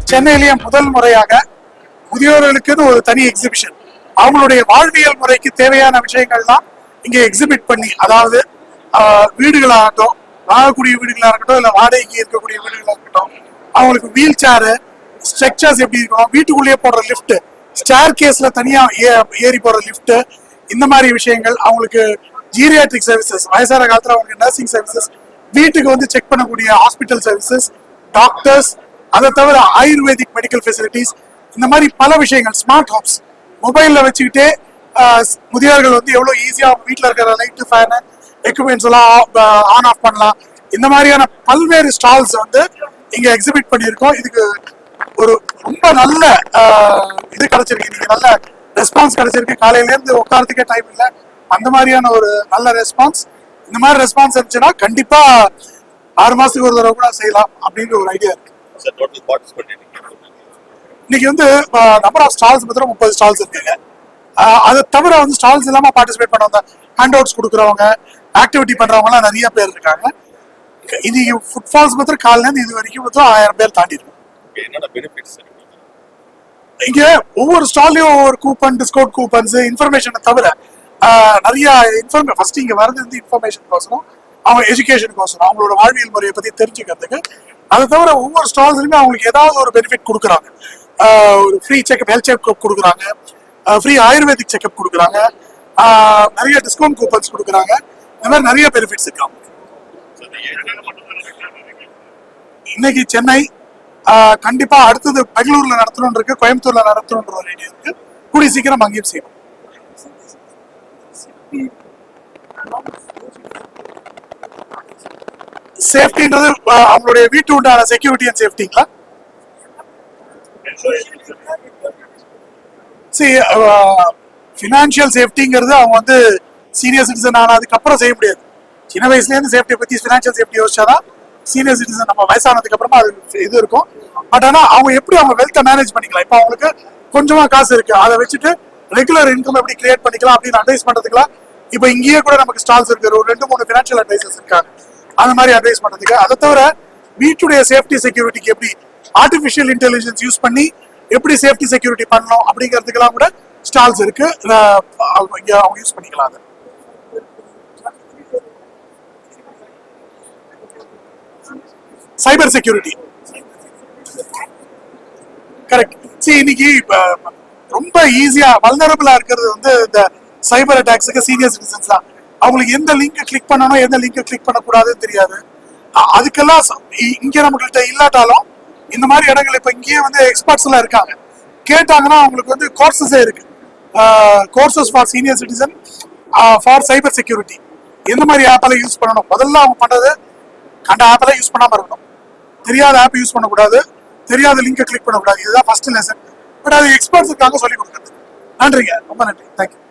சென்னையிலேயே முதல் முறையாக முதியோர்களுக்குன்னு ஒரு தனி எக்ஸிபிஷன், அவங்களுடைய வாழ்வியல் முறைக்கு தேவையான விஷயங்கள்லாம் இங்க எக்ஸிபிட் பண்ணி, அதாவது வீடுகளாகட்டும், வாங்கக்கூடிய வீடுகளாக இருக்கட்டும், இல்லை வாடகைக்கு இருக்கக்கூடிய வீடுகளாக இருக்கட்டும், அவங்களுக்கு வீல் சேரு, ஸ்ட்ரக்சர்ஸ் எப்படி இருக்கணும், வீட்டுக்குள்ளேயே போடுற லிஃப்ட், ஸ்டேர் கேஸ்ல தனியா ஏறி போடுற லிஃப்ட், இந்த மாதிரி விஷயங்கள், அவங்களுக்கு ஜீரியாட்ரிக் சர்வீசஸ், வயசான காலத்துல அவங்களுக்கு நர்சிங் சர்வீசஸ், வீட்டுக்கு வந்து செக் பண்ணக்கூடிய ஹாஸ்பிட்டல் சர்வீசஸ், டாக்டர்ஸ், அதை தவிர ஆயுர்வேதிக் மெடிக்கல் ஃபெசிலிட்டிஸ், இந்த மாதிரி பல விஷயங்கள், ஸ்மார்ட் ஹோம்ஸ், மொபைல்ல வச்சுக்கிட்டே முதியோர்கள் வந்து எவ்வளவு ஈஸியா வீட்டில் இருக்கிற லைட்டு, ஃபேனு, எக்யூப்மெண்ட்ஸ் எல்லாம் ஆன் ஆஃப் பண்ணலாம். இந்த மாதிரியான பல்வேறு ஸ்டால்ஸ் வந்து இங்க எக்ஸிபிட் பண்ணியிருக்கோம். இதுக்கு ஒரு ரொம்ப நல்ல இது கிடைச்சிருக்கு, நீங்க நல்ல ரெஸ்பான்ஸ் கிடைச்சிருக்கு. காலையில இருந்து உட்காரத்துக்கே டைம் இல்லை, அந்த மாதிரியான ஒரு நல்ல ரெஸ்பான்ஸ். இந்த மாதிரி ரெஸ்பான்ஸ் இருந்துச்சுன்னா கண்டிப்பா 6 மாசத்துக்கு ஒரு தடவை கூட செய்யலாம் அப்படின்ற ஒரு ஐடியா இருக்கு. இன்னைக்கு வந்து நம்பர் ஆஃப் ஸ்டால்ஸ் பார்த்தா 30 ஸ்டால்ஸ் இருக்குங்க. அதை தவிர வந்து ஸ்டால்ஸ் இல்லாம பார்ட்டிசிபேட் பண்ணவங்க, ஹேண்ட் அவுட்ஸ் கொடுக்குறவங்க, ஆக்டிவிட்டி பண்றவங்க எல்லாம் நிறைய பேர் இருக்காங்க. இன்னைக்கு ஃபுட்ஃபால்ஸ் பார்த்தா காலையில இருந்து இது வரைக்கும் 1000 பேர் தாண்டி இருக்கும். இங்க ஒவ்வொரு ஸ்டால்லையும் ஒவ்வொரு கூப்பன், டிஸ்கவுண்ட் கூப்பன்ஸ், இன்ஃபர்மேஷனை தவிர நிறைய ஃபர்ஸ்ட் இங்க வரது வந்து இன்ஃபர்மேஷனுக்கோசரம், அவங்க எஜுகேஷனுக்கோசரம், அவங்களோட வாழ்வியல் முறையை பத்தி தெரிஞ்சுக்கிறதுக்கு. அதை தவிர ஒவ்வொரு ஸ்டால்ஸ்லயுமே அவங்களுக்கு ஏதாவது ஒரு பெனிஃபிட் கொடுக்குறாங்க. ஒரு ஃப்ரீ செக்அப், ஹெல்த் செக்அப் கொடுக்குறாங்க, ஃப்ரீ ஆயுர்வேதிக் செக்அப் கொடுக்குறாங்க, நிறைய டிஸ்கவுண்ட் கூப்பன்ஸ் கொடுக்குறாங்க. இந்த மாதிரி நிறைய பெனிஃபிட்ஸ் இருக்கு. இன்னைக்கு சென்னை, கண்டிப்பா அடுத்தது பெங்களூர்ல நடத்தணும் இருக்கு, கோயம்புத்தூர்ல நடத்தணுன்ற ஒரு ஐடியா இருக்கு. கூடிய சீக்கிரம் அங்கேயும் செய்யணும். சேஃப்டின்றது அவங்களுடைய வீட்டு உண்டான செக்யூரிட்டி அண்ட் சேஃப்டிங்களா? ஃபினான்ஷியல் சேஃப்டிங்கிறது அவங்க வந்து சீனியர் சிட்டிசன் ஆனதுக்கு அப்புறம் செய்ய முடியாது. சின்ன வயசுல இருந்து சேஃப்டியை பத்தி, ஃபினான்ஷியல் சேஃப்டி யோசிச்சாதான் சீனியர் சிட்டிசன் நம்ம வயசானதுக்கு அப்புறமா அது இது இருக்கும். பட் ஆனா அவங்க எப்படி அவங்க வெல்த்தை மேனேஜ் பண்ணிக்கலாம், இப்போ அவங்களுக்கு கொஞ்சமா காசு இருக்கு, அதை வச்சுட்டு ரெகுலர் இன்கம் எப்படி கிரியேட் பண்ணிக்கலாம் அப்படின்னு அட்வைஸ் பண்றதுக்குலாம் இப்போ இங்கேயே கூட நமக்கு ஸ்டால்ஸ் இருக்கு. ஒரு 2-3 ஃபினான்ஷியல் அட்வைசர்ஸ் இருக்காங்க, அந்த மாதிரி அட்வைஸ் பண்றதுக்கு. அதை தவிர வீட்டுடைய சேஃப்டி செக்யூரிட்டிக்கு எப்படி ஆர்டிஃபிஷியல் இன்டெலிஜென்ஸ் யூஸ் பண்ணி எப்படி சேஃப்டி செக்யூரிட்டி பண்ணணும் அப்படிங்கிறதுக்கெல்லாம் கூட ஸ்டால்ஸ் இருக்கு. அவங்க யூஸ் பண்ணிக்கலாம். அது சைபர் செக்யூரிட்டி கரெக்ட். இன்னைக்கு ரொம்ப ஈஸியா வல்னரபிளா இருக்கிறது வந்து இந்த சைபர் அட்டாக்ஸுக்கு சீனியர் சிட்டிசன்ஸ் தான். அவங்களுக்கு எந்த லிங்க் கிளிக் பண்ணணும், எந்த லிங்க் கிளிக் பண்ணக்கூடாதுன்னு தெரியாது. அதுக்கெல்லாம் இங்க நம்மகிட்ட இல்லாட்டாலும் இந்த மாதிரி இடங்கள் இப்ப இங்கேயே வந்து எக்ஸ்பர்ட்ஸ் எல்லாம் இருக்காங்க. கேட்டாங்கன்னா அவங்களுக்கு வந்து கோர்சஸே இருக்கு, courses for senior citizen for cyber security. எந்த மாதிரி ஆப்பெல்லாம் யூஸ் பண்ணணும், முதல்ல அவங்க பண்றது கண்ட ஆப்பெல்லாம் யூஸ் பண்ணாம இருக்கணும், தெரியாத ஆப் யூஸ் பண்ணக்கூடாது, தெரியாத லிங்கை கிளிக் பண்ணக்கூடாது. இதுதான் ஃபர்ஸ்ட் லெசன். பட் அது எக்ஸ்பர்ட்ஸ் இருக்காங்க சொல்லி கொடுக்குறது. நன்றிங்க, ரொம்ப நன்றி, தேங்க்யூ.